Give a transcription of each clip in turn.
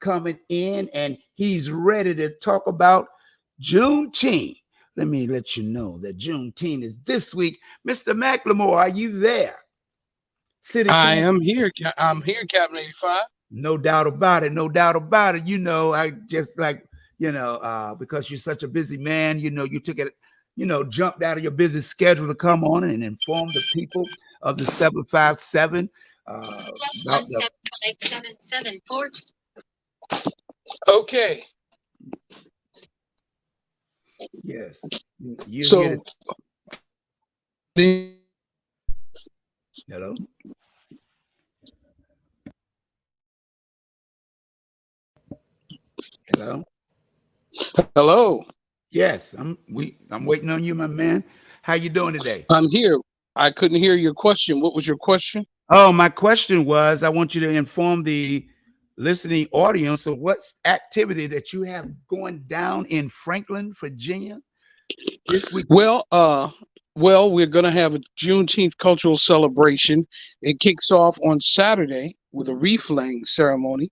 coming in, and he's ready to talk about JuneTeen. Let me let you know that JuneTeen is this week. Mr. Macklemore, are you there? I am here. I'm here, Captain 85. No doubt about it. No doubt about it. You know, I just like, because you're such a busy man, you took it, jumped out of your busy schedule to come on and inform the people of the 757. About the 757 Okay. Yes. You so, get it. Hello. Hello. Hello. Yes, I'm waiting on you, my man. How you doing today? I'm here. I couldn't hear your question. What was your question? Oh, my question was, I want you to inform the listening audience of what activity that you have going down in Franklin, Virginia this week. Well, we're going to have a Juneteenth cultural celebration. It kicks off on Saturday with a wreath laying ceremony,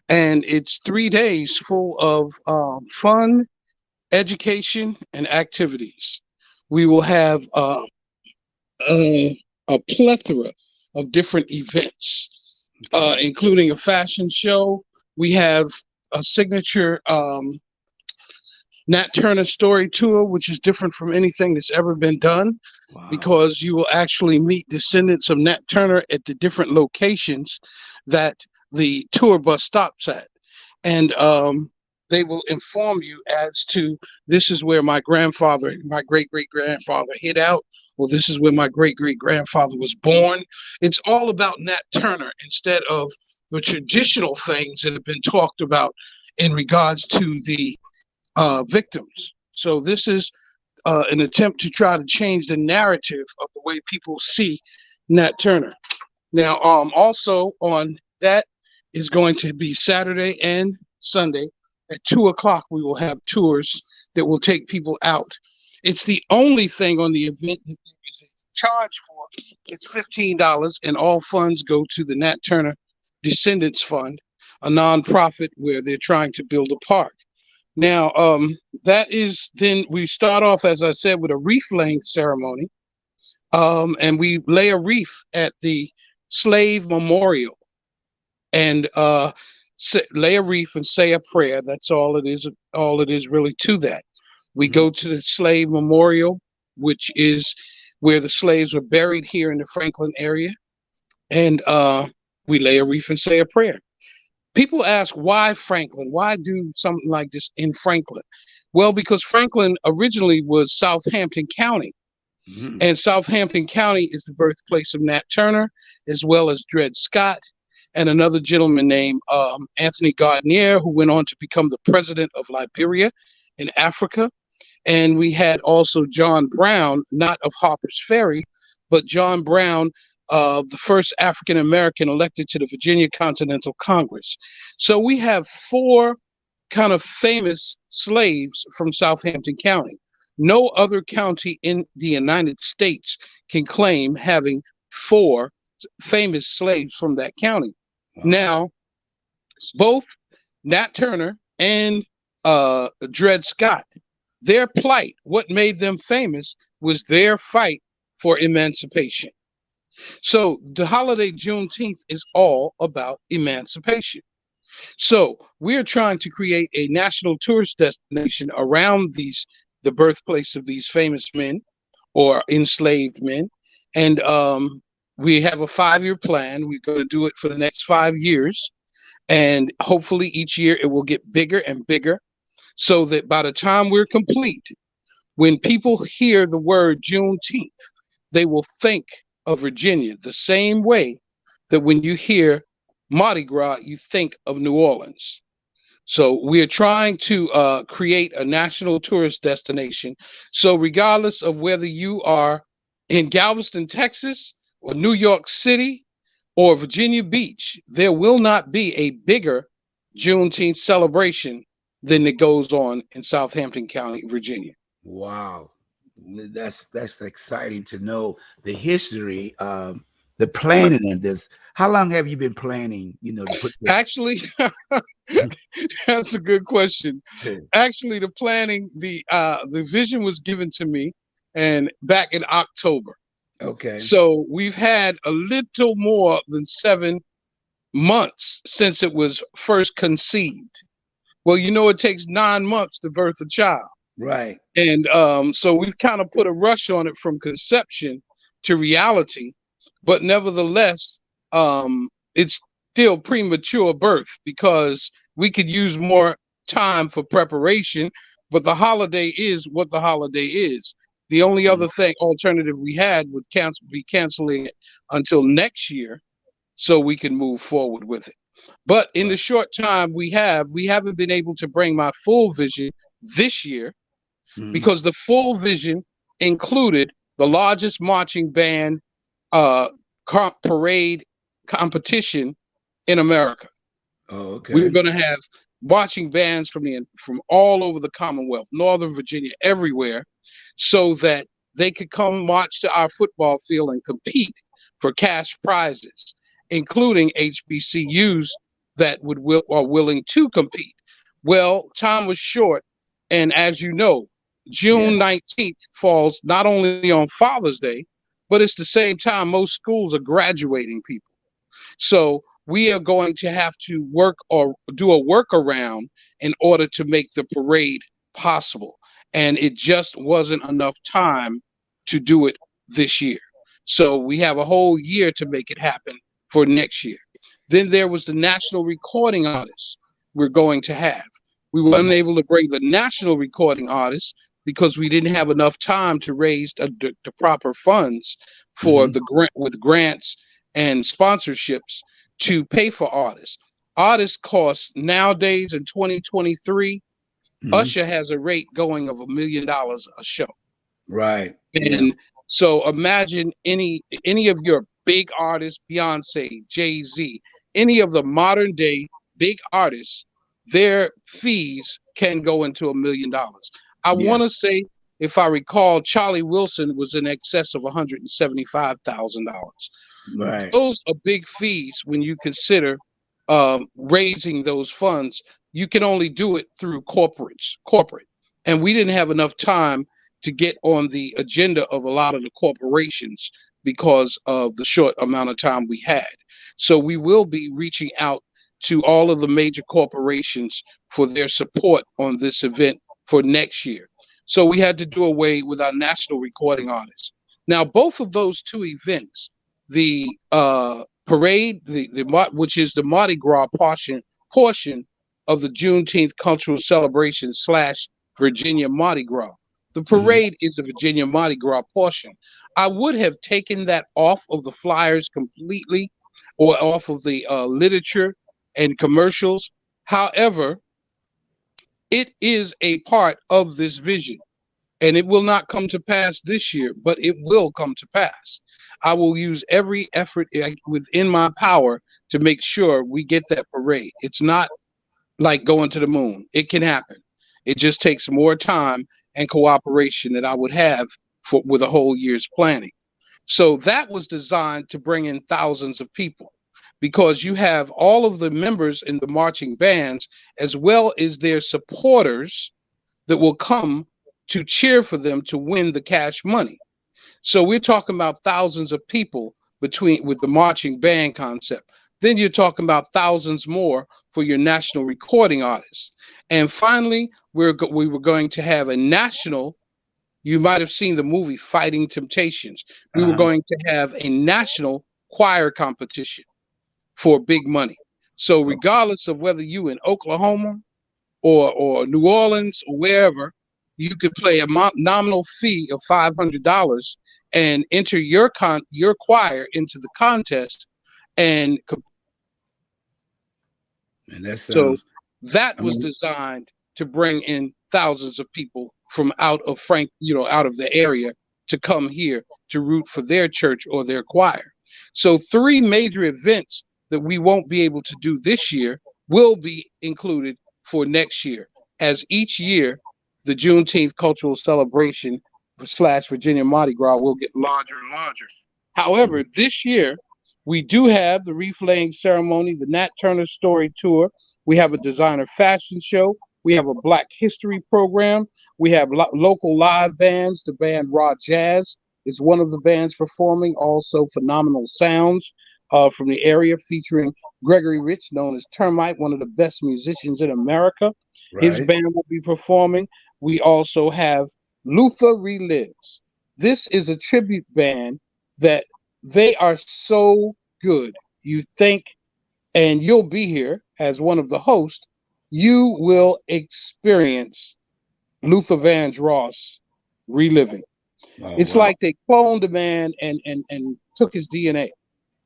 and it's 3 days full of fun, education, and activities. We will have a plethora of different events, including a fashion show. We have a signature Nat Turner story tour, which is different from anything that's ever been done. Wow. Because you will actually meet descendants of Nat Turner at the different locations that the tour bus stops at. And they will inform you as to, this is where my great-great-grandfather hid out, or this is where my great-great-grandfather was born. It's all about Nat Turner instead of the traditional things that have been talked about in regards to the victims. So this is an attempt to try to change the narrative of the way people see Nat Turner. Now, also on that is going to be Saturday and Sunday at 2:00. We will have tours that will take people out. It's the only thing on the event that there is a charge for. It's $15, and all funds go to the Nat Turner Descendants Fund, a nonprofit where they're trying to build a park. Now, that is, then we start off, as I said, with a wreath laying ceremony, and we lay a wreath at the slave memorial, and lay a wreath and say a prayer. That's all it is. All it is really to that. We go to the slave memorial, which is where the slaves were buried here in the Franklin area, and we lay a wreath and say a prayer. People ask, why Franklin? Why do something like this in Franklin? Well, because Franklin originally was Southampton County. And Southampton County is the birthplace of Nat Turner, as well as Dred Scott, and another gentleman named Anthony Gardner, who went on to become the president of Liberia in Africa. And we had also John Brown, not of Harper's Ferry, but John Brown, the first African-American elected to the Virginia Continental Congress. So we have 4 kind of famous slaves from Southampton County. No other county in the United States can claim having 4 famous slaves from that county. Wow. Now, both Nat Turner and Dred Scott, their plight, what made them famous was their fight for emancipation. So the holiday Juneteenth is all about emancipation. So we're trying to create a national tourist destination around the birthplace of these famous men or enslaved men. And we have a 5-year plan. We're going to do it for the next 5 years. And hopefully each year it will get bigger and bigger, so that by the time we're complete, when people hear the word Juneteenth, they will think of Virginia the same way that when you hear Mardi Gras, you think of New Orleans. So we are trying to create a national tourist destination. So regardless of whether you are in Galveston, Texas, or New York City, or Virginia Beach, there will not be a bigger Juneteenth celebration than that goes on in Southampton County, Virginia. Wow. That's exciting to know the history the planning of this. How long have you been planning, you know, to put this? Actually, that's a good question. Actually, the planning, the vision was given to me and back in October. Okay. So we've had a little more than 7 months since it was first conceived. Well, you know, it takes 9 months to birth a child. Right. And so we've kind of put a rush on it from conception to reality, but nevertheless, it's still premature birth because we could use more time for preparation, but the holiday is what the holiday is. The only other alternative we had would be canceling it until next year so we can move forward with it. But in the short time we haven't been able to bring my full vision this year because the full vision included the largest marching band parade competition in America. Oh, okay. We were going to have marching bands from all over the Commonwealth, Northern Virginia, everywhere, so that they could come march to our football field and compete for cash prizes, including HBCUs that are willing to compete. Well, time was short, and as you know, June 19th falls not only on Father's Day, but it's the same time most schools are graduating people. So we are going to have to work or do a workaround in order to make the parade possible. And it just wasn't enough time to do it this year. So we have a whole year to make it happen for next year. Then there was the national recording artists we're going to have. We were unable to bring the national recording artists because we didn't have enough time to raise the proper funds for the grants and sponsorships to pay for artists. Artists cost nowadays in 2023. Usher has a rate going of $1 million a show. Right. And so imagine any of your big artists, Beyonce, Jay-Z, any of the modern day big artists, their fees can go into $1 million. I want to say, if I recall, Charlie Wilson was in excess of $175,000. Right. Those are big fees when you consider raising those funds. You can only do it through corporate. And we didn't have enough time to get on the agenda of a lot of the corporations because of the short amount of time we had. So we will be reaching out to all of the major corporations for their support on this event for next year. So we had to do away with our national recording artists. Now, both of those two events, the parade, which is the Mardi Gras portion of the Juneteenth cultural celebration / Virginia Mardi Gras. The parade is the Virginia Mardi Gras portion. I would have taken that off of the flyers completely or off of the literature and commercials. However, it is a part of this vision, and it will not come to pass this year, but it will come to pass. I will use every effort within my power to make sure we get that parade. It's not like going to the moon. It can happen. It just takes more time and cooperation that I would have with a whole year's planning. So that was designed to bring in thousands of people, because you have all of the members in the marching bands as well as their supporters that will come to cheer for them to win the cash money. So we're talking about thousands of people with the marching band concept. Then you're talking about thousands more for your national recording artists. And finally, we were going to have a national, you might have seen the movie Fighting Temptations. We were going to have a national choir competition for big money. So regardless of whether you in Oklahoma or New Orleans or wherever, you could play a nominal fee of $500 and enter your choir into the contest. And so that was designed to bring in thousands of people from out of the area to come here to root for their church or their choir. So 3 major events that we won't be able to do this year will be included for next year, as each year the Juneteenth cultural celebration / Virginia Mardi Gras will get larger and larger. However, this year We do have the wreath laying ceremony, the Nat Turner Story Tour. We have a designer fashion show. We have a Black History program. We have local live bands. The band Raw Jazz is one of the bands performing. Also, Phenomenal Sounds from the area featuring Gregory Rich, known as Termite, one of the best musicians in America. His Right. band will be performing. We also have Luther Relives. This is a tribute band that they are so good. You think, and you'll be here as one of the hosts, you will experience Luther Vandross reliving. Oh, It's wow. like they cloned a man and took his DNA.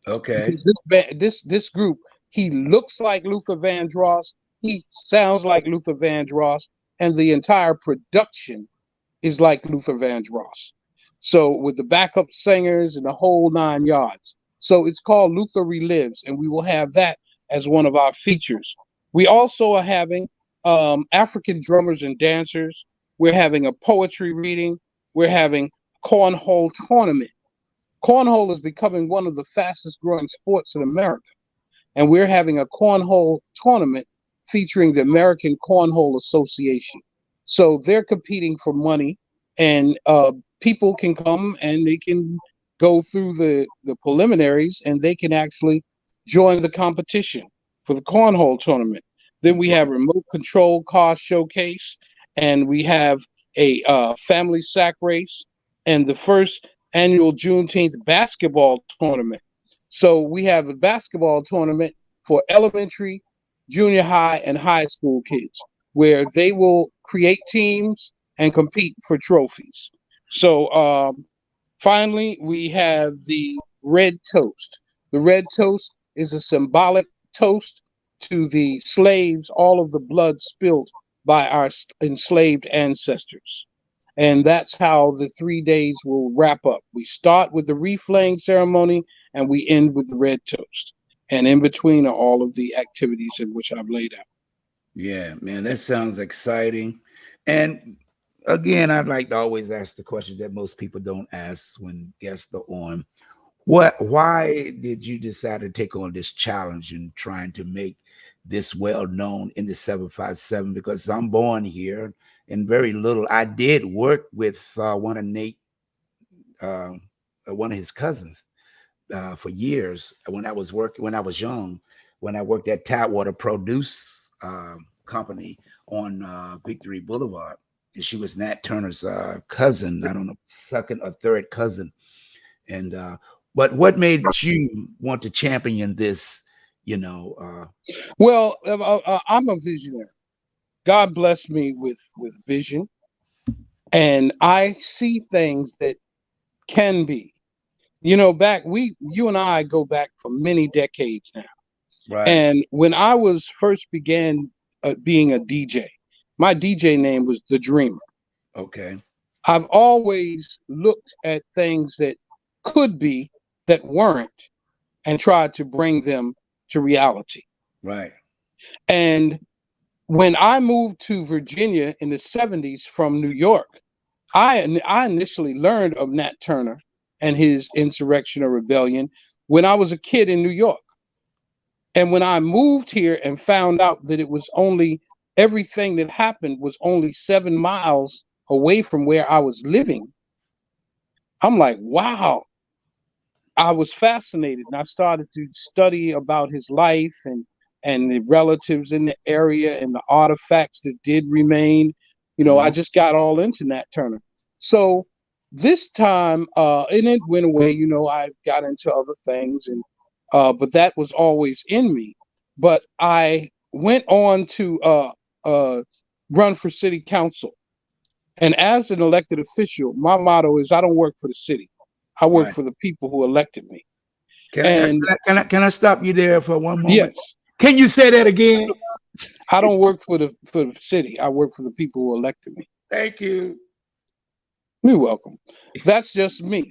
Okay. Because this group, he looks like Luther Vandross, he sounds like Luther Vandross, and the entire production is like Luther Vandross. So with the backup singers and the whole 9 yards. So it's called Luther Relives, and we will have that as one of our features. We also are having African drummers and dancers. We're having a poetry reading. We're having cornhole tournament. Cornhole is becoming one of the fastest growing sports in America, and we're having a cornhole tournament featuring the American Cornhole Association. So they're competing for money, and people can come and they can go through the preliminaries, and they can actually join the competition for the cornhole tournament. Then we Okay. have remote control car showcase, and we have a family sack race, and the first annual Juneteenth basketball tournament. So we have a basketball tournament for elementary, junior high, and high school kids, where they will create teams and compete for trophies. So finally, we have the red toast. The red toast is a symbolic toast to the slaves, all of the blood spilled by our enslaved ancestors. And that's how the 3 days will wrap up. We start with the wreath laying ceremony and we end with the red toast. And in between are all of the activities in which I've laid out. Yeah, man, that sounds exciting. And again, I'd like to always ask the question that most people don't ask when guests are on. Why did you decide to take on this challenge and trying to make this well known in the 757? Because I'm born here and very little. I did work with uh, one of his cousins for years when I was young, when I worked at Tidewater Produce Company on Victory Boulevard. And she was Nat Turner's cousin. I don't know, second or third cousin. And but what made you want to champion this? You know, Well, I'm a visionary. God blessed me with vision, and I see things that can be. You know, you and I go back for many decades now. right? And when I was first began being a DJ, my DJ name was The Dreamer. Okay, I've always looked at things that could be that weren't and tried to bring them to reality. right, And when I moved to Virginia in the 70s from New York, I initially learned of Nat Turner and his insurrection or rebellion when I was a kid in New York. And when I moved here and found out that it was only everything that happened was only 7 miles away from where I was living, I'm like, wow. I was fascinated and I started to study about his life and the relatives in the area and the artifacts that did remain. You know, I mhm, just got all into Nat Turner. So this time, and it went away, you know, I got into other things and but that was always in me. But I went on to run for city council. And as an elected official, my motto is I don't work for the city. I work right. for the people who elected me. Can I, And can I stop you there for one moment? yes, Can you say that again? I don't work for the city. I work for the people who elected me. Thank you. You're welcome. That's just me.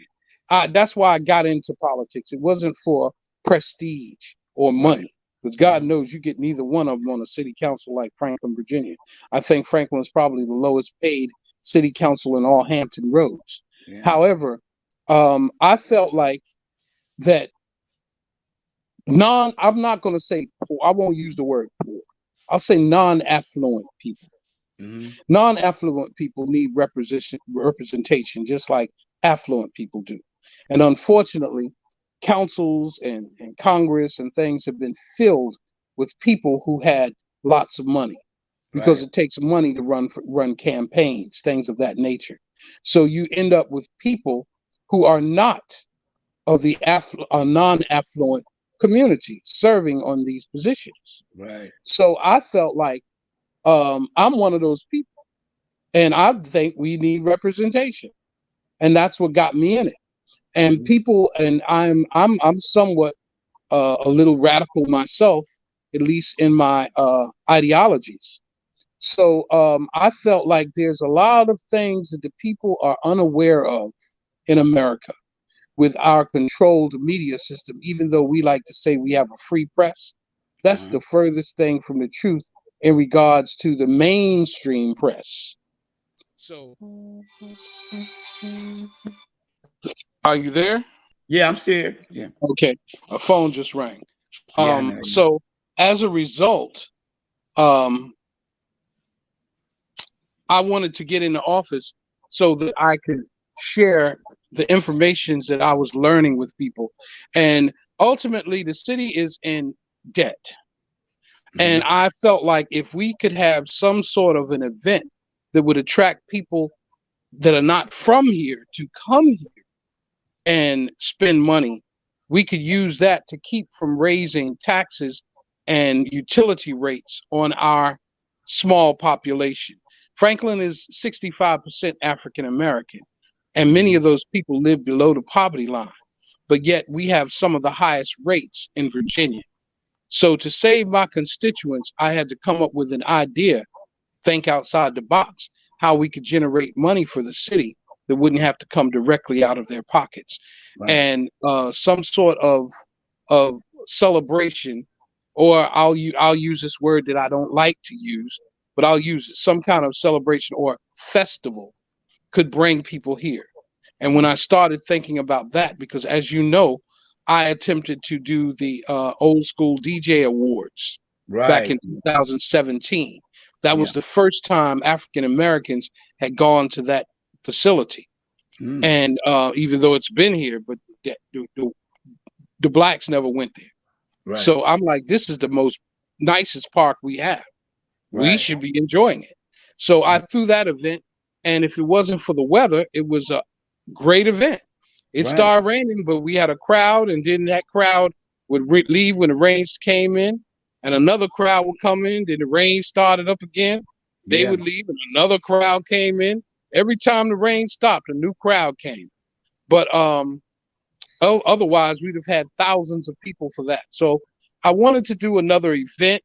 That's why I got into politics. It wasn't for prestige or Right. money, because God knows you get neither one of them on a city council like Franklin, Virginia. I think Franklin is probably the lowest paid city council in all Hampton Roads. Yeah. However, I felt like that I'm not going to say poor. I won't use the word poor. I'll say non-affluent people. Mm-hmm. Non-affluent people need representation just like affluent people do. And unfortunately, councils and Congress and things have been filled with people who had lots of money because Right. it takes money to run campaigns, things of that nature. So you end up with people who are not of the non-affluent community serving on these positions. Right. So I felt like I'm one of those people. And I think we need representation, and that's what got me in it. And Mm-hmm. people, and I'm somewhat a little radical myself, at least in my ideologies. So I felt like there's a lot of things that the people are unaware of in America with our controlled media system. Even though we like to say we have a free press, that's Uh-huh. the furthest thing from the truth in regards to the mainstream press. So, are you there? Yeah, I'm serious. Yeah. Okay, a phone just rang. Yeah, I know. So as a result, um, I wanted to get into office so that I could share the informations that I was learning with people. And ultimately, the city is in debt. Mm-hmm. And I felt like if we could have some sort of an event that would attract people that are not from here to come here and spend money, we could use that to keep from raising taxes and utility rates on our small population. Franklin is 65% African American, and many Mm-hmm. of those people live below the poverty line, but yet we have some of the highest rates in Virginia. So to save my constituents, I had to come up with an idea, think outside the box, how we could generate money for the city that wouldn't have to come directly out of their pockets, Right. and some sort of celebration, or I'll use this word that I don't like to use, but I'll use it, some kind of celebration or festival could bring people here. And when I started thinking about that, because as you know, I attempted to do the old school DJ awards back Right. in 2017. That Yeah. was the first time African Americans had gone to that facility. Mm. And even though it's been here, but the blacks never went there. Right. So I'm like, this is the most nicest park we have. We Right. should be enjoying it. So I threw that event, and if it wasn't for the weather, it was a great event. It Right. started raining, but we had a crowd, and then that crowd would leave when the rains came in, and another crowd would come in. Then the rain started up again. They Yeah. would leave, and another crowd came in. Every time the rain stopped, a new crowd came. But otherwise, we'd have had thousands of people for that. So I wanted to do another event.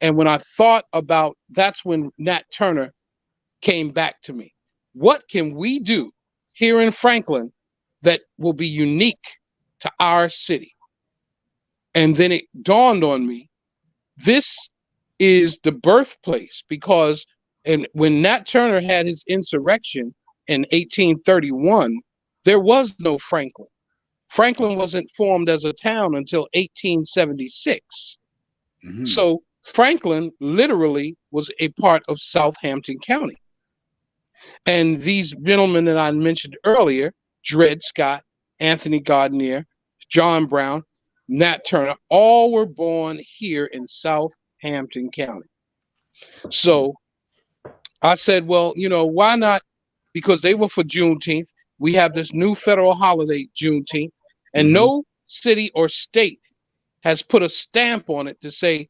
And when I thought about, that's when Nat Turner came back to me. What can we do here in Franklin that will be unique to our city? And then it dawned on me, this is the birthplace, because and when Nat Turner had his insurrection in 1831, there was no Franklin. Franklin wasn't formed as a town until 1876. Mm-hmm. So Franklin literally was a part of Southampton County. And these gentlemen that I mentioned earlier, Dred Scott, Anthony Gardner, John Brown, Nat Turner, all were born here in Southampton County. So I said, well, why not? Because they were for Juneteenth. We have this new federal holiday, Juneteenth, and Mm-hmm. no city or state has put a stamp on it to say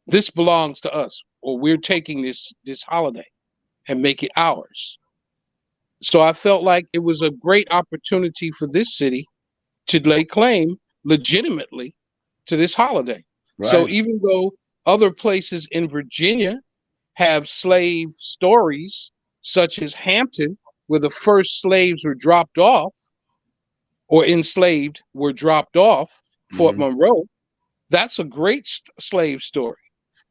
this belongs to us, or we're taking this holiday and make it ours. So I felt like it was a great opportunity for this city to lay claim legitimately to this holiday. So Right. even though other places in Virginia have slave stories, such as Hampton, where the first slaves were dropped off or enslaved were dropped off, Fort Mm-hmm. Monroe, that's a great slave story.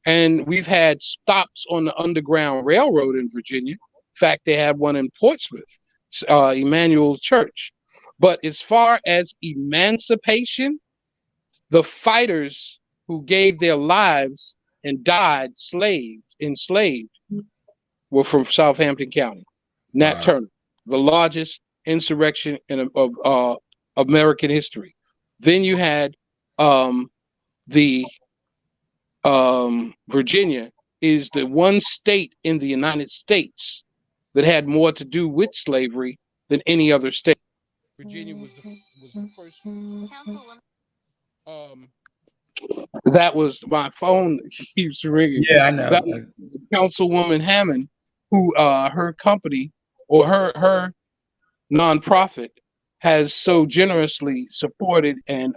And we've had stops on the Underground Railroad in Virginia. In fact, they had one in Portsmouth, Emmanuel Church. But as far as emancipation, the fighters who gave their lives and died enslaved, were from Southampton County. Nat Wow. Turner, the largest insurrection of American history. Then you had the Virginia is the one state in the United States that had more to do with slavery than any other state. Virginia was the first. That was my phone keeps ringing. Yeah, I know. That was Councilwoman Hammond, who her company or her nonprofit has so generously supported and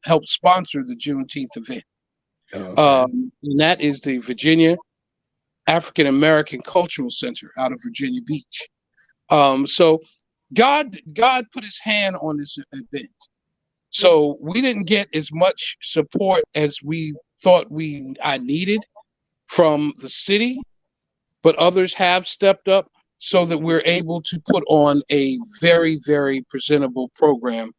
helped sponsor the Juneteenth event. Okay. And that is the Virginia African American Cultural Center out of Virginia Beach. So God put his hand on this event. So we didn't get as much support as we thought I needed from the city, but others have stepped up so that we're able to put on a very, very presentable program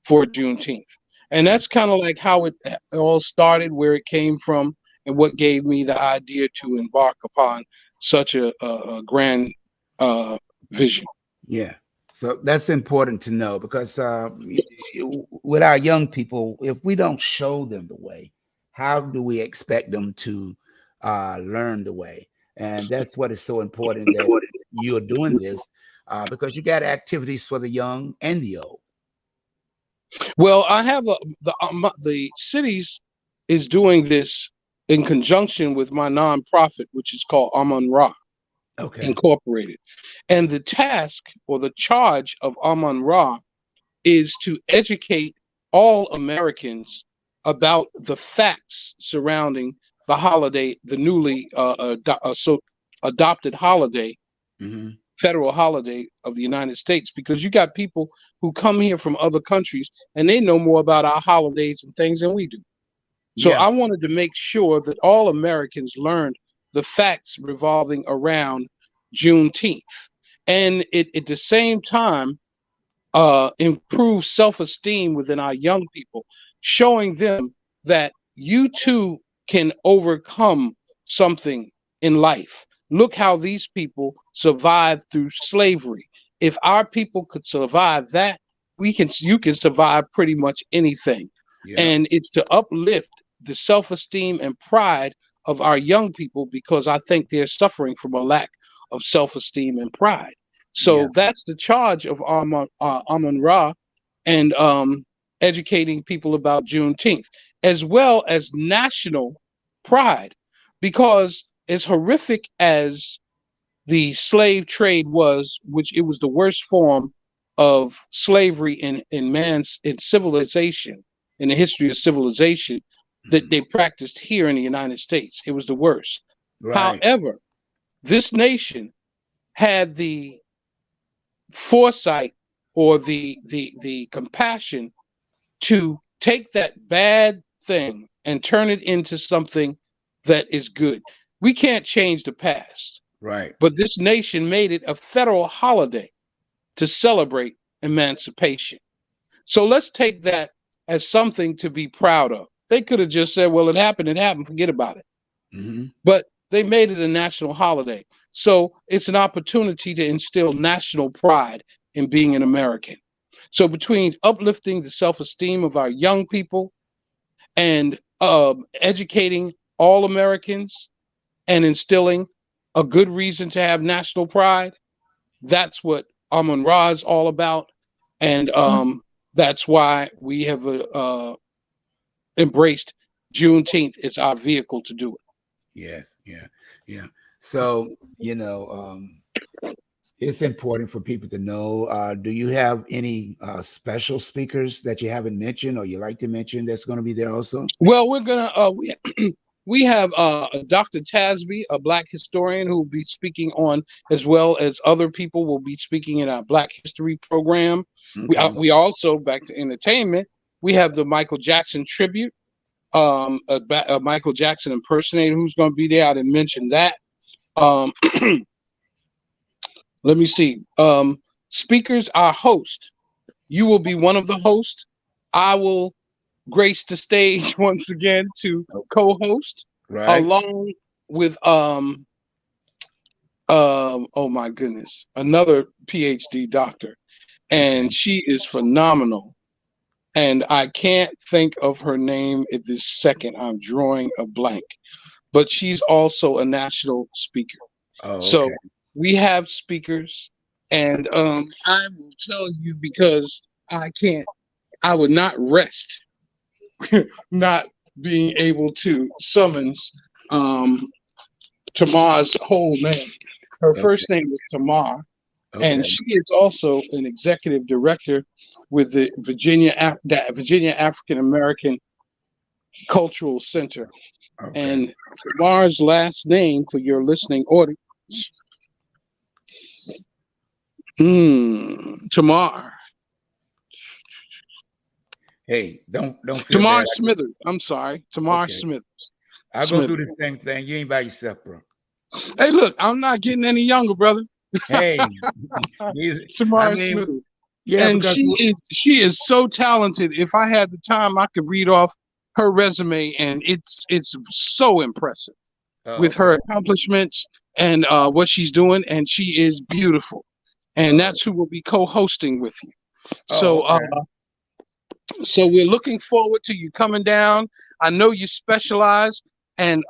for Juneteenth. And that's kind of like how it all started, where it came from, and what gave me the idea to embark upon such a grand vision. Yeah. So that's important to know because with our young people, if we don't show them the way, how do we expect them to learn the way? And that's what is so important that you're doing this because you got activities for the young and the old. Well, I have the cities is doing this in conjunction with my nonprofit, which is called Amun Ra Incorporated. And the task or the charge of Amun Ra is to educate all Americans about the facts surrounding the holiday, the newly adopted holiday, federal holiday of the United States, because you got people who come here from other countries and they know more about our holidays and things than we do. So I wanted to make sure that all Americans learned the facts revolving around Juneteenth, and it at the same time improve self-esteem within our young people, showing them that you too can overcome something in life. Look how these people survived through slavery. If our people could survive that, you can survive pretty much anything. And it's to uplift the self-esteem and pride of our young people, because I think they're suffering from a lack of self-esteem and pride. So that's the charge of Amun Ra, and educating people about Juneteenth, as well as national pride, because as horrific as the slave trade was, which it was the worst form of slavery in civilization, in the history of civilization that they practiced here in the United States. It was the worst. However, this nation had the foresight or the compassion to take that bad thing and turn it into something that is good. We can't change the past, but this nation made it a federal holiday to celebrate emancipation. So let's take that as something to be proud of. They could have just said, well, it happened, forget about it. But they made it a national holiday. So it's an opportunity to instill national pride in being an American. So between uplifting the self-esteem of our young people and educating all Americans and instilling a good reason to have national pride, that's what Amun Ra is all about. And that's why we have embraced Juneteenth as our vehicle to do it. Yes. So, it's important for people to know. Do you have any special speakers that you haven't mentioned or you like to mention that's going to be there also? Well, we're going to, we have Dr. Tasby, a Black historian, who will be speaking on, as well as other people will be speaking in our Black History program. We also, back to entertainment, we have the Michael Jackson tribute, a Michael Jackson impersonator who's going to be there. I didn't mention that. Let me see. Speakers, our host. You will be one of the hosts. I will grace the stage once again to co-host Right. along with oh my goodness, another PhD doctor, and she is phenomenal. And I can't think of her name at this second. I'm drawing a blank, but she's also a national speaker. Oh, So okay. we have speakers, and I will tell you because I would not rest not being able to summons Tamar's whole name. Her Okay. first name is Tamar, Okay. and she is also an executive director with the Virginia African American Cultural Center. Okay. And Tamar's last name, for your listening audience, Tamar. Hey, don't feel Tamar bad. Smithers. I'm sorry, Tamar Okay. Smithers. I'll go through the same thing. You ain't by yourself, bro. Hey, look, I'm not getting any younger, brother. Hey, I Tamar mean, Smithers. yeah, And because she is so talented. If I had the time, I could read off her resume, and it's so impressive with her accomplishments and what she's doing. And she is beautiful, and that's who will be co-hosting with you. So, so we're looking forward to you coming down. I know you specialize, and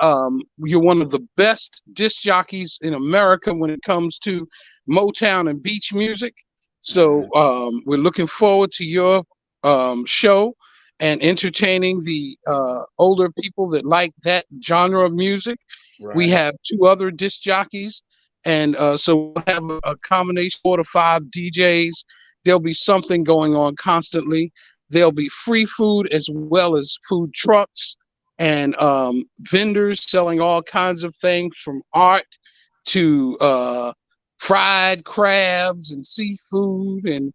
you're one of the best disc jockeys in America when it comes to Motown and beach music. So we're looking forward to your show and entertaining the older people that like that genre of music. right. We have 2 other disc jockeys, and so we'll have a combination 4 to 5 DJs. There'll be something going on constantly. There'll be free food as well as food trucks and vendors selling all kinds of things from art to fried crabs and seafood and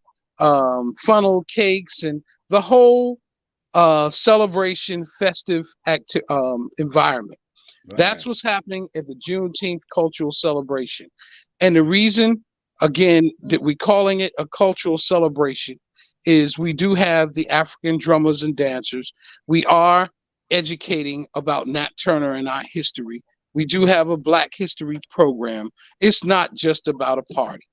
funnel cakes and the whole celebration festive environment. Right. That's what's happening at the Juneteenth cultural celebration. And the reason, again, that we're calling it a cultural celebration is we do have the African drummers and dancers. We are educating about Nat Turner and our history. We do have a Black History program. It's not just about a party.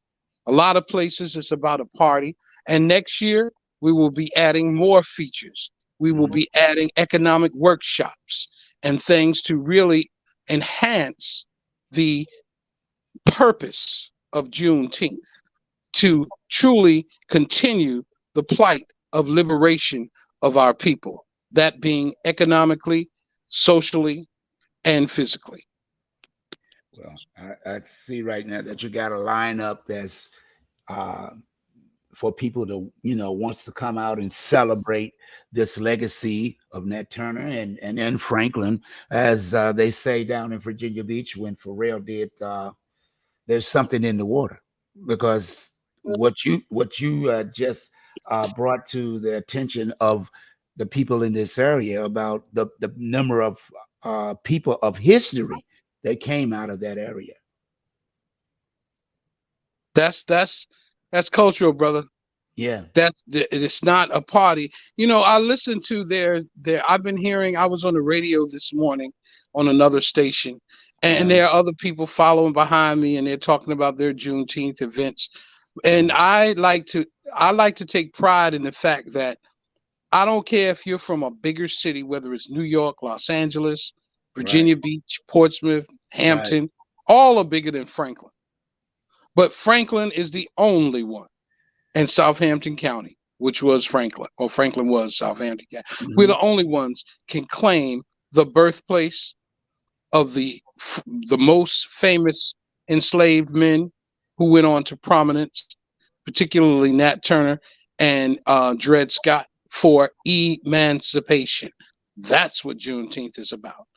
A lot of places it's about a party. And next year, we will be adding more features. We will be adding economic workshops and things to really enhance the purpose of Juneteenth, to truly continue the plight of liberation of our people, that being economically, socially, and physically. Well, I see right now that you got a lineup that's for people to, wants to come out and celebrate this legacy of Nat Turner and Franklin, as they say down in Virginia Beach when Pharrell did. There's something in the water, because what you just brought to the attention of the people in this area about the number of people of history that came out of that area. That's cultural, brother. Yeah. It's not a party. I listened to their I've been hearing, I was on the radio this morning on another station, and there are other people following behind me, and they're talking about their Juneteenth events. And I like to take pride in the fact that I don't care if you're from a bigger city, whether it's New York, Los Angeles, Virginia Beach, Portsmouth, Hampton, all are bigger than Franklin. But Franklin is the only one. And Southampton County, which was Franklin, or Franklin was Southampton County. We're the only ones can claim the birthplace of the most famous enslaved men who went on to prominence, particularly Nat Turner and Dred Scott, for emancipation. That's what Juneteenth is about.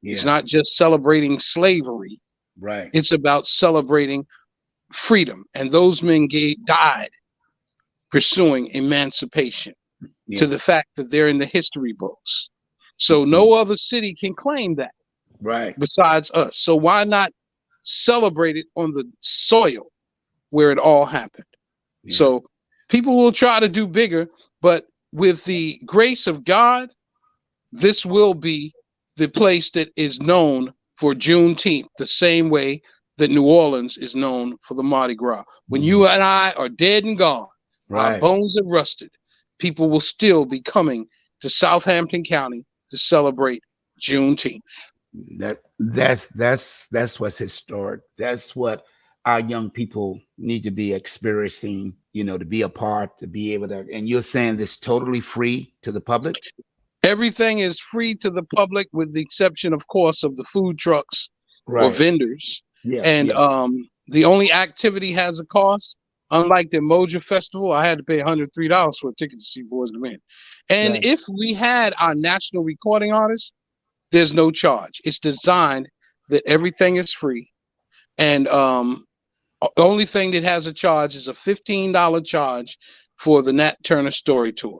Yeah. It's not just celebrating slavery. Right. It's about celebrating freedom. And those men died pursuing emancipation, to the fact that they're in the history books. So no other city can claim that besides us. So why not celebrate it on the soil where it all happened? So people will try to do bigger, but with the grace of God this will be the place that is known for Juneteenth, the same way that New Orleans is known for the Mardi Gras. When you and I are dead and gone, our Right. bones have rusted, people will still be coming to Southampton County to celebrate Juneteenth. That's what's historic. That's what our young people need to be experiencing, to be a part, to be able to. And you're saying this totally free to the public? Everything is free to the public, with the exception, of course, of the food trucks or Right. vendors. Yeah. And Yeah. the only activity has a cost. Unlike the Moja Festival, I had to pay $103 for a ticket to see Boys to Men. And Right. if we had our national recording artists, there's no charge. It's designed that everything is free. And the only thing that has a charge is a $15 charge for the Nat Turner Story Tour.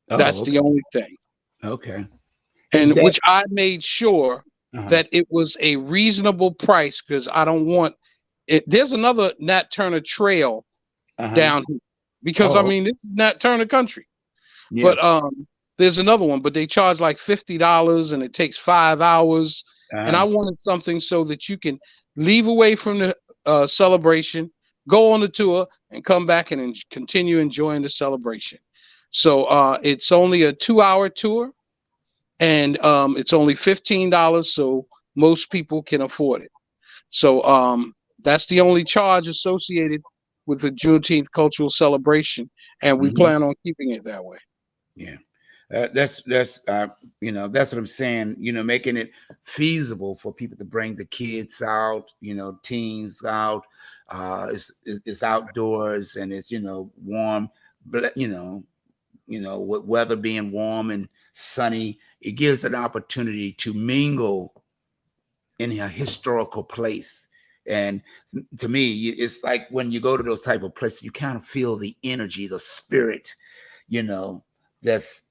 That's Oh, the only thing. okay. Is And that which I made sure that it was a reasonable price, because I don't want it. There's another Nat Turner trail down here, because I Oh, mean, this is Nat Turner country. yeah. But there's another one, but they charge like $50 and it takes 5 hours. And I wanted something so that you can leave away from the celebration, go on the tour, and come back and continue enjoying the celebration. So it's only a 2-hour tour, and it's only $15, so most people can afford it. So that's the only charge associated with the Juneteenth cultural celebration, and we plan on keeping it that way. Yeah. That's that's what I'm saying, making it feasible for people to bring the kids out, teens out. It's outdoors, and it's warm, but with weather being warm and sunny, it gives an opportunity to mingle in a historical place. And to me, it's like when you go to those type of places, you kind of feel the energy, the spirit, that's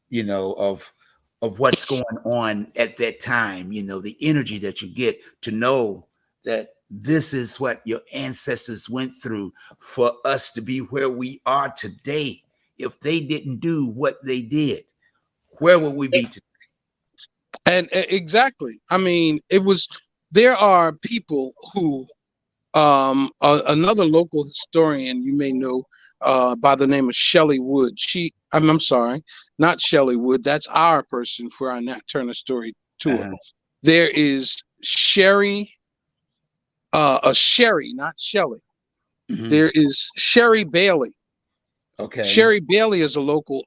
of what's going on at that time. The energy that you get to know that this is what your ancestors went through for us to be where we are today. If they didn't do what they did, where would we be today? And exactly, I mean, there are people who another local historian you may know by the name of Shelley Wood. I'm sorry, not Shelley Wood. That's our person for our Nat Turner Story Tour. There is Sherry, Sherry, not Shelley. There is Sherry Bailey. Okay. Sherry Bailey is a local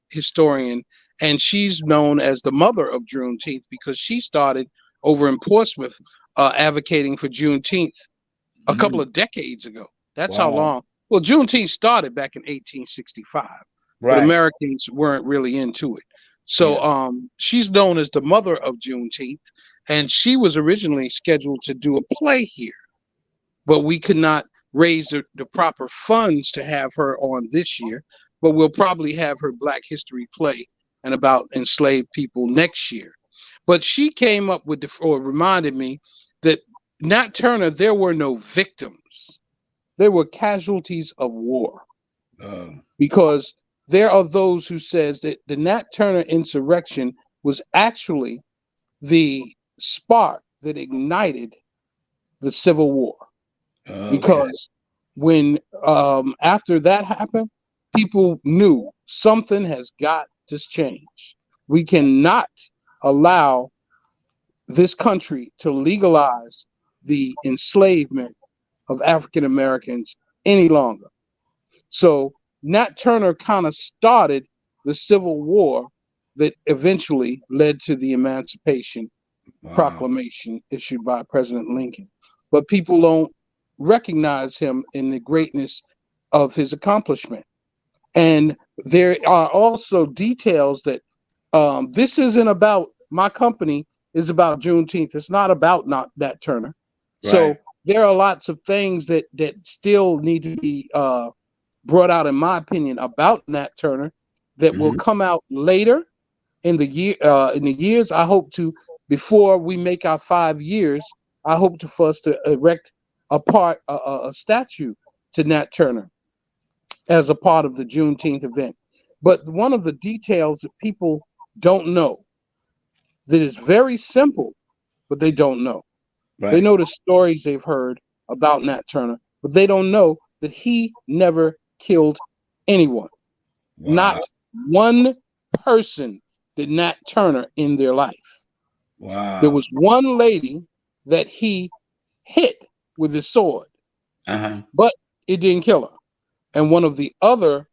historian, and she's known as the mother of Juneteenth because she started over in Portsmouth advocating for Juneteenth a couple of decades ago. That's how long. Well, Juneteenth started back in 1865, but Americans weren't really into it. So she's known as the mother of Juneteenth, and she was originally scheduled to do a play here, but we could not raise the proper funds to have her on this year. But we'll probably have her Black History play and about enslaved people next year. But she came up with or reminded me that Nat Turner, there were no victims. There were casualties of war. Because there are those who says that the Nat Turner insurrection was actually the spark that ignited the Civil War. Because when after that happened, people knew something has got to change. We cannot allow this country to legalize the enslavement of African Americans any longer. So Nat Turner kind of started the Civil War that eventually led to the Emancipation Proclamation issued by President Lincoln. But people don't recognize him in the greatness of his accomplishment. And there are also details that this isn't about, my company is about Juneteenth. It's not about Nat Turner. So there are lots of things that still need to be brought out, in my opinion, about Nat Turner that will come out later in the years. I hope to, before we make our 5 years, I hope for us to erect a statue to Nat Turner as a part of the Juneteenth event. But one of the details that people don't know that is very simple, but they don't know. They Right. know the stories they've heard about Nat Turner, but they don't know that he never killed anyone. Wow. Not one person did Nat Turner in their life. There Wow. was one lady that he hit with his sword, Uh-huh. but it didn't kill her. And one of the other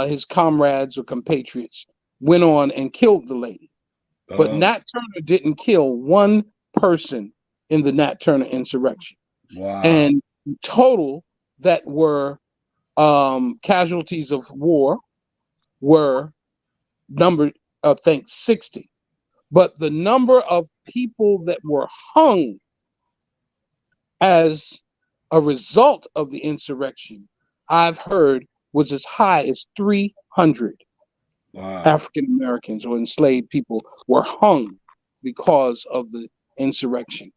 his comrades or compatriots went on and killed the lady. But Oh, Nat Turner didn't kill one person in the Nat Turner insurrection. wow. And total that were casualties of war were numbered, I think, 60. But the number of people that were hung as a result of the insurrection, I've heard, was as high as 300 Wow. African Americans or enslaved people were hung because of the insurrection.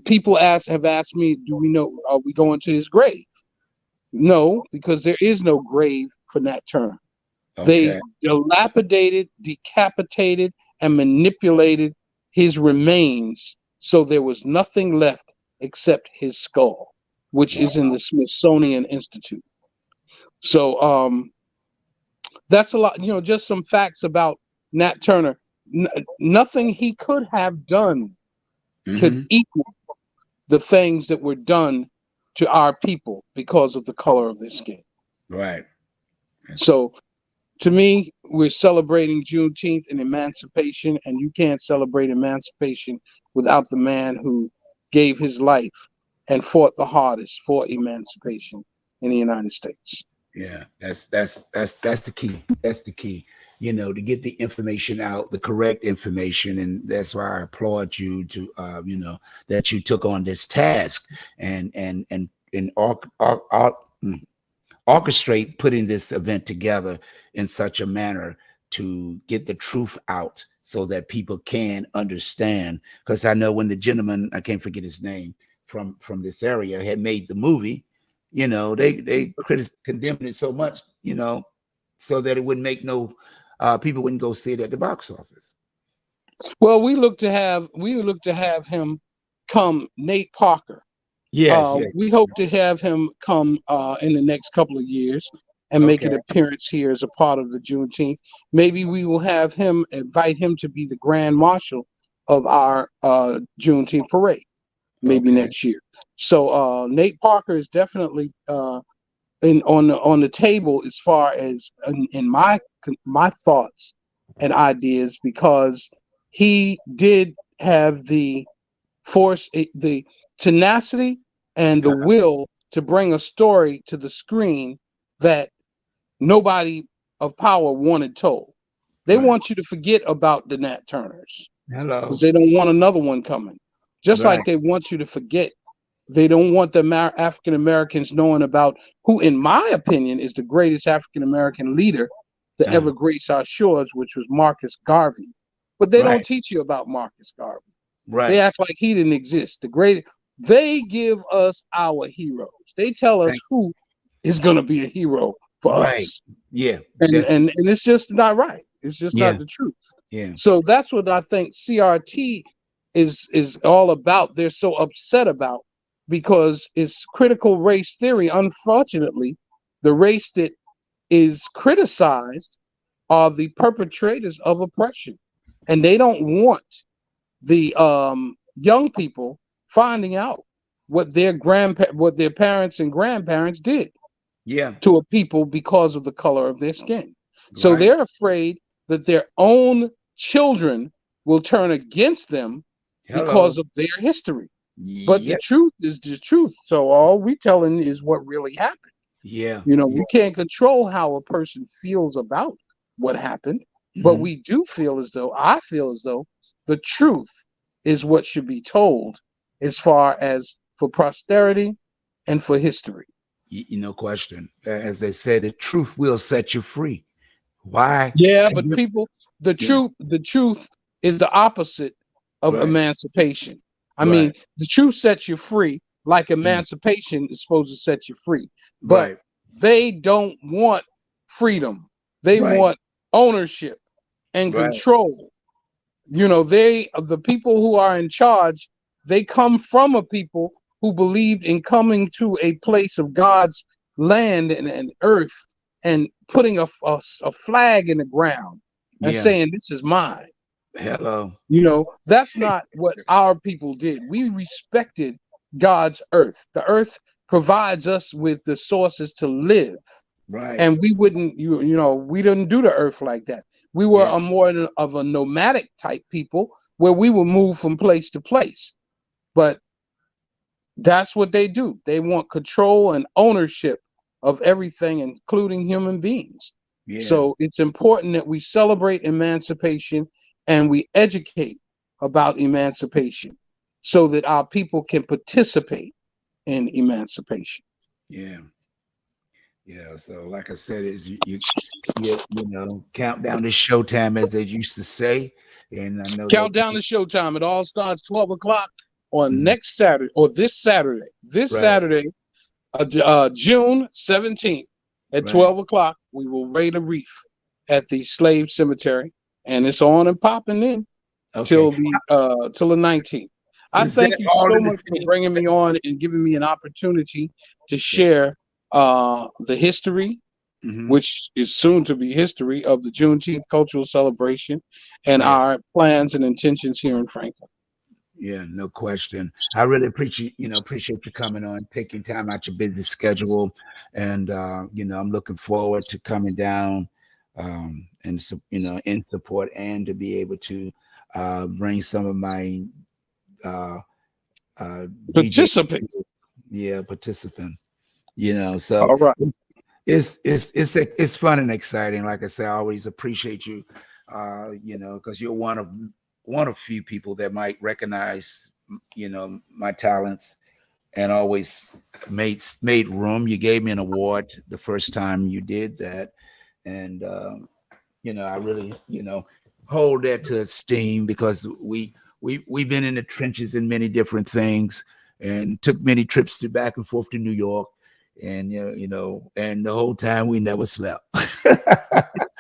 People have asked me, do we know, are we going to his grave? No, because there is no grave for Nat Turner. They Okay. dilapidated, decapitated, and manipulated his remains so there was nothing left except his skull, which Wow. is in the Smithsonian Institute. So that's a lot, just some facts about Nat Turner. Nothing he could have done could Mm-hmm. equal the things that were done to our people because of the color of their skin. Right. So to me, we're celebrating Juneteenth and emancipation, and you can't celebrate emancipation without the man who gave his life and fought the hardest for emancipation in the United States. Yeah, that's the key. That's the key. To get the information out, the correct information, and that's why I applaud you to, that you took on this task and orchestrate putting this event together in such a manner to get the truth out so that people can understand. Because I know when the gentleman, I can't forget his name, from this area had made the movie, they condemned it so much, so that it wouldn't make no people wouldn't go see it at the box office. Well, we look to have him come, Nate Parker. Yes, yes. We hope to have him come in the next couple of years and make Okay. an appearance here as a part of the Juneteenth. Maybe we will have him invite him to be the grand marshal of our Juneteenth parade, maybe Okay. next year. So Nate Parker is definitely on the table as far as in my thoughts and ideas, because he did have the force, the tenacity, and the will to bring a story to the screen that nobody of power wanted told. They Right. want you to forget about the Nat Turners because Hello. they don't want another one coming. Just Right. like they want you to forget. They don't want the African Americans knowing about who, in my opinion, is the greatest African American leader to ever grace our shores, which was Marcus Garvey. But they Right. don't teach you about Marcus Garvey. They Right. act like he didn't exist. They give us our heroes. They tell us Thank- who is going to be a hero for Right. us, Yeah. and That's and and it's just not right. It's just yeah. not the truth. Yeah. So that's what I think CRT is all about. They're so upset about, because it's critical race theory. Unfortunately, the race that is criticized are the perpetrators of oppression, and they don't want the young people finding out what their parents and grandparents did Yeah. to a people because of the color of their skin. So Right. they're afraid that their own children will turn against them Hello. because of their history. But the Yep. truth is the truth. So all we telling is what really happened. Yeah. Yeah. We can't control how a person feels about what happened, but Mhm. we do feel as though, I feel as though the truth is what should be told as far as for posterity and for history. No question. As they said, the truth will set you free. Why? Yeah, but people, Yeah. the truth is the opposite of Right. emancipation. I mean, Right. the truth sets you free, like Mm. emancipation is supposed to set you free. But Right. they don't want freedom. They Right. want ownership and Right. control. You know, the people who are in charge, they come from a people who believed in coming to a place of God's land and earth and putting a flag in the ground and Yeah. saying, this is mine. Hello. You know, that's not what our people did. We respected God's earth. The earth provides us with the sources to live. Right. And we wouldn't, you know, we didn't do the earth like that. We were Yeah. a more of a nomadic type people where we would move from place to place. But that's what they do. They want control and ownership of everything, including human beings. Yeah. So it's important that we celebrate emancipation and we educate about emancipation so that our people can participate in emancipation. Yeah. Yeah. So like I said, is you know, countdown to showtime as they used to say. And I know that Countdown to showtime. It all starts 12 o'clock on Mhm. next Saturday or this Saturday. This Right, Saturday, June 17th at right. 12 o'clock, we will raid a reef at the slave cemetery. And it's on and popping in Okay. till the 19th. I Is that thank you all so in the much for same? bringing me on and giving me an opportunity to Yeah. share the history, Hmm. which is soon to be history, of the Juneteenth cultural celebration and Yes. our plans and intentions here in Franklin. Yeah, no question. I really appreciate you coming on, taking time out your busy schedule, and I'm looking forward to coming down, in support and to be able to bring some of my uh, DJ, Participate. yeah, participant. So All right. it's fun and exciting. Like I say, I always appreciate you, because you're one of few people that might recognize, my talents, and always made room. You gave me an award the first time you did that, and I really, hold that to esteem, because we've been in the trenches in many different things, and took many trips to back and forth to New York, and and the whole time we never slept.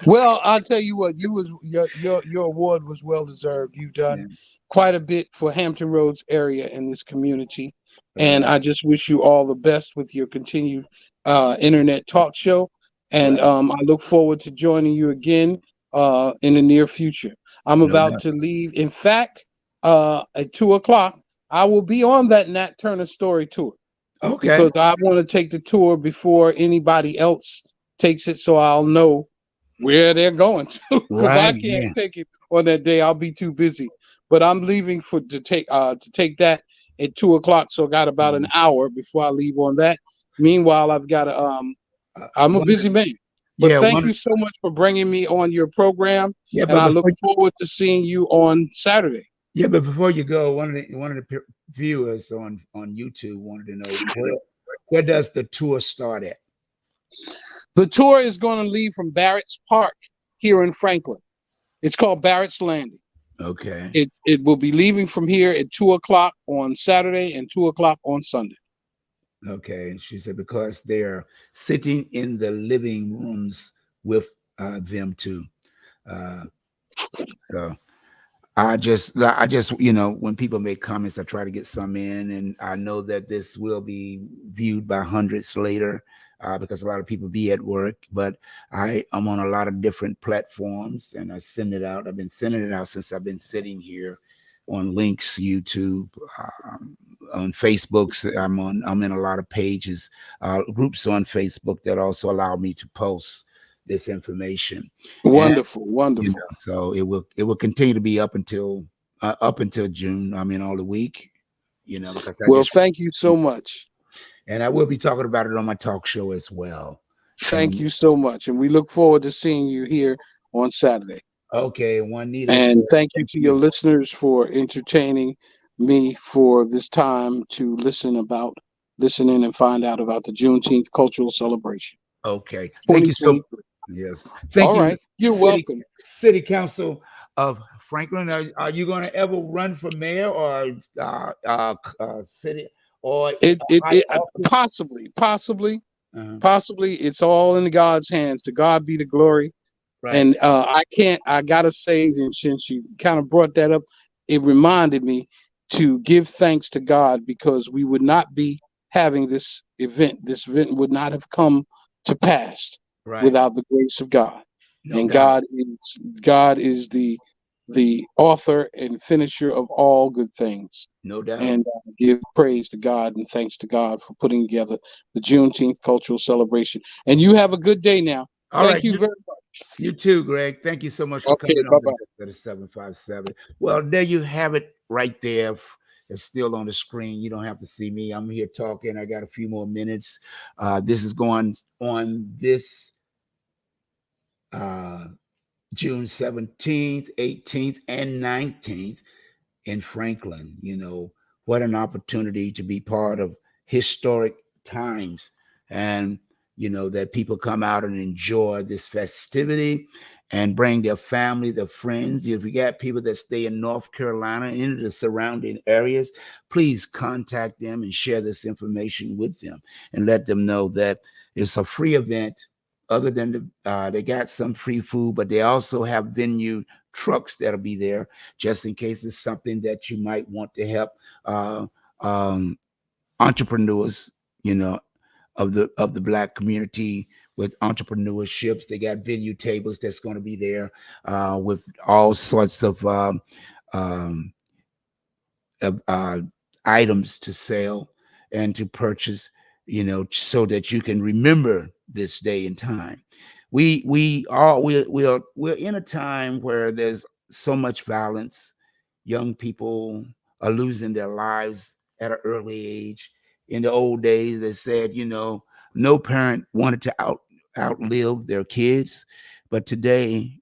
Well, I'll tell you what, your award was well deserved. You've Yeah, done quite a bit for Hampton Roads area in this community. And right, I just wish you all the best with your continued internet talk show. And right. I look forward to joining you again in the near future. I'm No about doubt. to leave. In fact, at 2 o'clock, I will be on that Nat Turner story tour Okay. because I want to take the tour before anybody else takes it, so I'll know where they're going to. Because I Right. can't Yeah. take it on that day. I'll be too busy. But I'm leaving to take that at 2 o'clock. So I got about an Mhm. hour before I leave on that. Meanwhile, I've got to I'm a One. busy man. But Yeah. thank One. you so much for bringing me on your program, Yeah. and But I look before. forward to seeing you on Saturday. Yeah. But before you go, one of the viewers on YouTube wanted to know where does the tour start at? The tour is going to leave from Barrett's Park here in Franklin. It's called Barrett's Landing. Okay. It will be leaving from here at 2 o'clock on Saturday and 2 o'clock on Sunday. Okay. And she said because they're sitting in the living rooms with them too. Uh, so I just, when people make comments, I try to get some in, and I know that this will be viewed by hundreds later, because a lot of people be at work. But I'm on a lot of different platforms, and I send it out. I've been sending it out since I've been sitting here on links, YouTube, on Facebook. So I'm in a lot of pages, groups on Facebook that also allow me to post this information. Wonderful, you wonderful. know so it will continue to be up until June. I mean, all the week, because I Well, just, thank you so much. and I will be talking about it on my talk show as well. Thank And you so much. And we look forward to seeing you here on Saturday. okay, Juanita said And thank you thank to your you. listeners for entertaining me for this time to listen in and find out about the Juneteenth cultural celebration Okay, thank you so much. 2023. Yes, thank All you, right. You're city welcome. city council of Franklin. Are you going to ever run for mayor, or city, or high It office? possibly Uh, it's all in God's hands. To God be the glory. And I gotta say, and since you kind of brought that up, it reminded me to give thanks to God, because we would not be having this event. This event would not have come to pass Right. without the grace of God. No And doubt. God is the author and finisher of all good things. No doubt. And give praise to God and thanks to God for putting together the Juneteenth cultural celebration. And you have a good day now. All Thank right. you very much. You too, Greg. Thank you so much for Okay, coming bye on bye. the 757. Well, there you have it right there. It's still on the screen. You don't have to see me. I'm here talking. I got a few more minutes. This is going on this uh, June 17th, 18th, and 19th in Franklin. You know, what an opportunity to be part of historic times, and you know that people come out and enjoy this festivity and bring their family, their friends. If you got people that stay in North Carolina, in the surrounding areas, please contact them and share this information with them and let them know that it's a free event. Other than they got some free food, but they also have venue trucks that'll be there just in case it's something that you might want to help uh, um, entrepreneurs, you know, of the Black community with entrepreneurships. They got venue tables that's going to be there with all sorts um, of items to sell and to purchase, you know, so that you can remember this day and time. We're in a time where there's so much violence. Young people are losing their lives at an early age. In the old days, they said, you know, no parent wanted to outlive their kids, but today,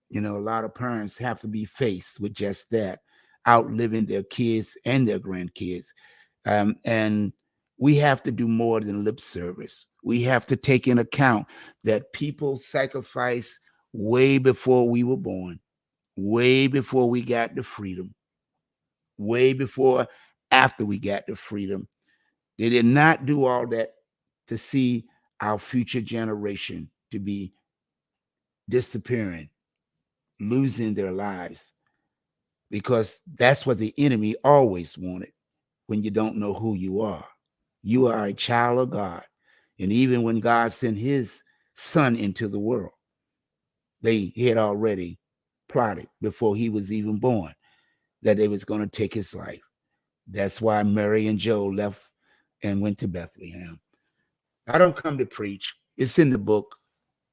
you know, a lot of parents have to be faced with just that, outliving their kids and their grandkids. And we have to do more than lip service. We have to take in account that people sacrificed way before we were born, way before we got the freedom, way before after we got the freedom. They did not do all that to see our future generation to be disappearing, losing their lives, because that's what the enemy always wanted. When you don't know who you are a child of God. And even when God sent his son into the world, they had already plotted before he was even born that they was going to take his life. That's why Mary and Joe left and went to Bethlehem. I don't come to preach. It's in the book.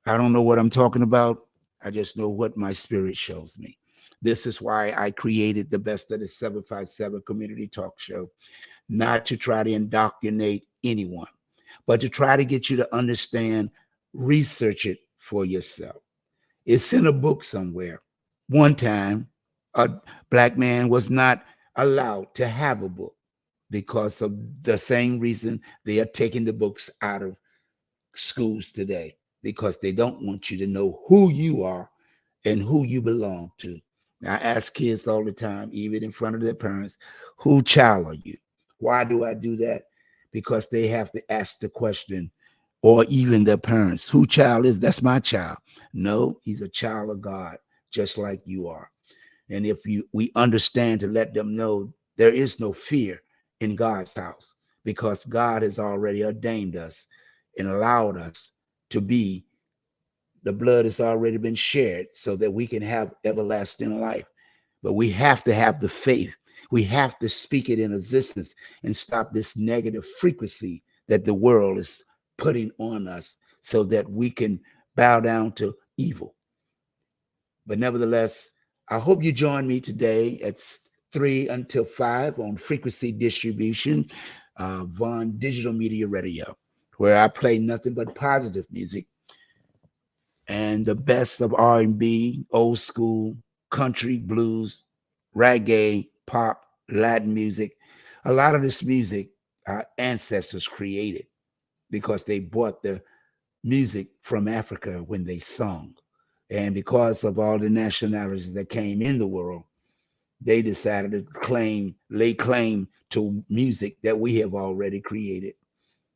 I don't know what I'm talking about. I just know what my spirit shows me. This is why I created the Best of the 757 community talk show, not to try to indoctrinate anyone, but to try to get you to understand, research it for yourself. It's in a book somewhere. One time, a Black man was not allowed to have a book because of the same reason they are taking the books out of schools today, because they don't want you to know who you are and who you belong to. I ask kids all the time, even in front of their parents, who child are you? Why do I do that? Because they have to ask the question, or even their parents, who child is that's my child? No, he's a child of God, just like you are. And if we understand to let them know there is no fear in God's house, because God has already ordained us and allowed us to be, the blood has already been shared so that we can have everlasting life. But we have to have the faith. We have to speak it in existence and stop this negative frequency that the world is putting on us so that we can bow down to evil. But nevertheless, I hope you join me today at 3 until 5 on Frequency Distribution, Vaughn Digital Media Radio, where I play nothing but positive music and the best of R&B, old school, country, blues, reggae, pop, Latin music. A lot of this music our ancestors created because they brought the music from Africa when they sung. And because of all the nationalities that came in the world, they decided to lay claim to music that we have already created.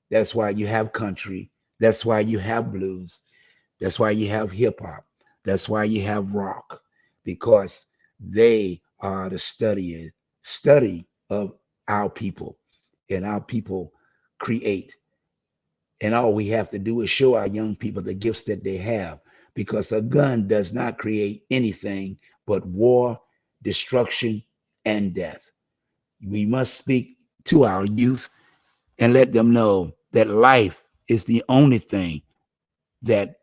That's why you have country. That's why you have blues. That's why you have hip hop. That's why you have rock, because they are the study of our people, and our people create. And all we have to do is show our young people the gifts that they have, because a gun does not create anything but war, destruction, and death. We must speak to our youth and let them know that life is the only thing that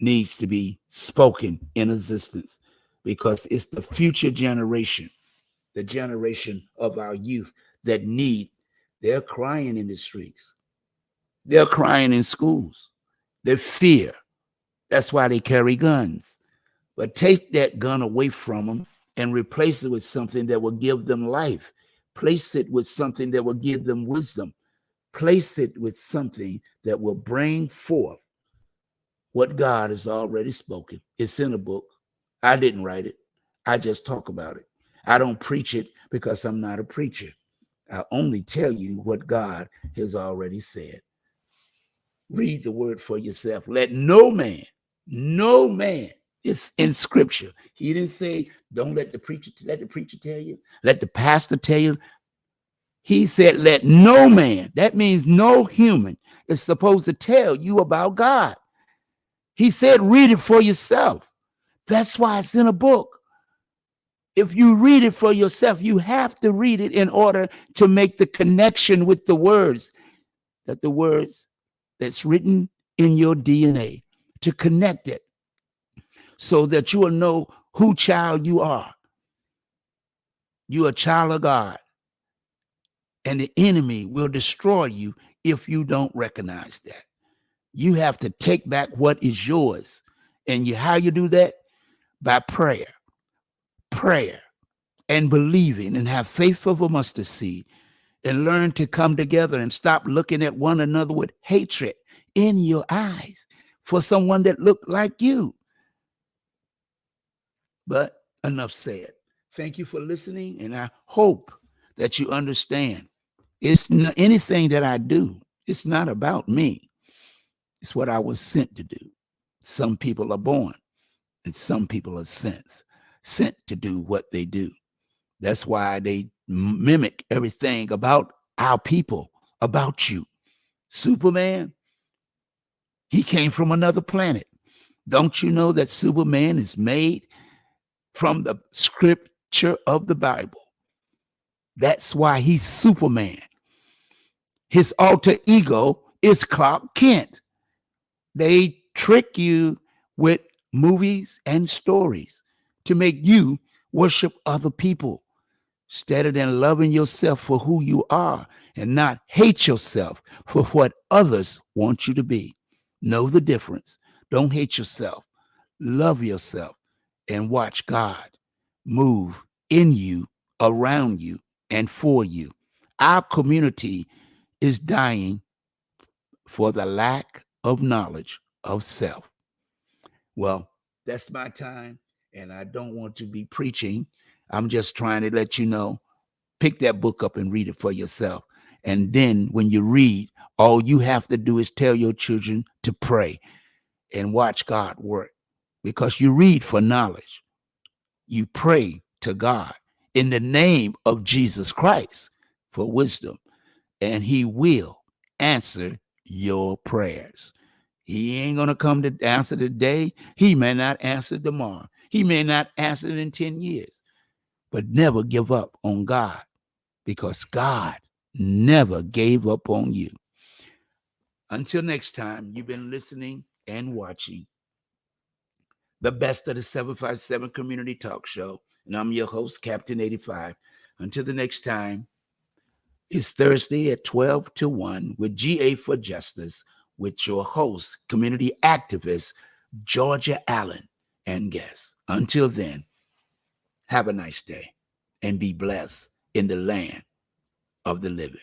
needs to be spoken in existence, because it's the future generation, the generation of our youth that need. They're crying in the streets. They're crying in schools. They fear. That's why they carry guns. But take that gun away from them and replace it with something that will give them life. Place it with something that will give them wisdom. Place it with something that will bring forth what God has already spoken. It's in a book. I didn't write it. I just talk about it. I don't preach it because I'm not a preacher. I only tell you what God has already said. Read the word for yourself. Let no man, it's in scripture. He didn't say, don't let the preacher tell you, let the pastor tell you. He said, let no man, that means no human, is supposed to tell you about God. He said, read it for yourself. That's why it's in a book. If you read it for yourself, you have to read it in order to make the connection with the words that's written in your DNA, to connect it so that you will know who child you are. You're a child of God, and the enemy will destroy you if you don't recognize that. You have to take back what is yours. And how you do that? By prayer, and believing, and have faith of a mustard seed, and learn to come together and stop looking at one another with hatred in your eyes for someone that looked like you. But enough said. Thank you for listening, and I hope that you understand. It's not anything that I do. It's not about me. It's what I was sent to do. Some people are born, and some people are sent to do what they do. That's why they mimic everything about our people, about you. Superman, he came from another planet. Don't you know that Superman is made from the scripture of the Bible? That's why he's Superman. His alter ego is Clark Kent. They trick you with movies and stories to make you worship other people instead of than loving yourself for who you are and not hate yourself for what others want you to be. Know the difference. Don't hate yourself. Love yourself and watch God move in you, around you, and for you. Our community is dying for the lack of knowledge of self. Well, that's my time, and I don't want to be preaching. I'm just trying to let you know, pick that book up and read it for yourself. And then when you read, all you have to do is tell your children to pray and watch God work, because you read for knowledge. You pray to God in the name of Jesus Christ for wisdom, and he will answer your prayers. He ain't going to come to answer today. He may not answer tomorrow. He may not answer in 10 years. But never give up on God, because God never gave up on you. Until next time, you've been listening and watching the best of the 757 Community Talk Show. And I'm your host, Captain85. Until the next time, it's Thursday at 12 to 1 with GA for Justice with your host, community activist, Georgia Allen, and guests. Until then, have a nice day and be blessed in the land of the living.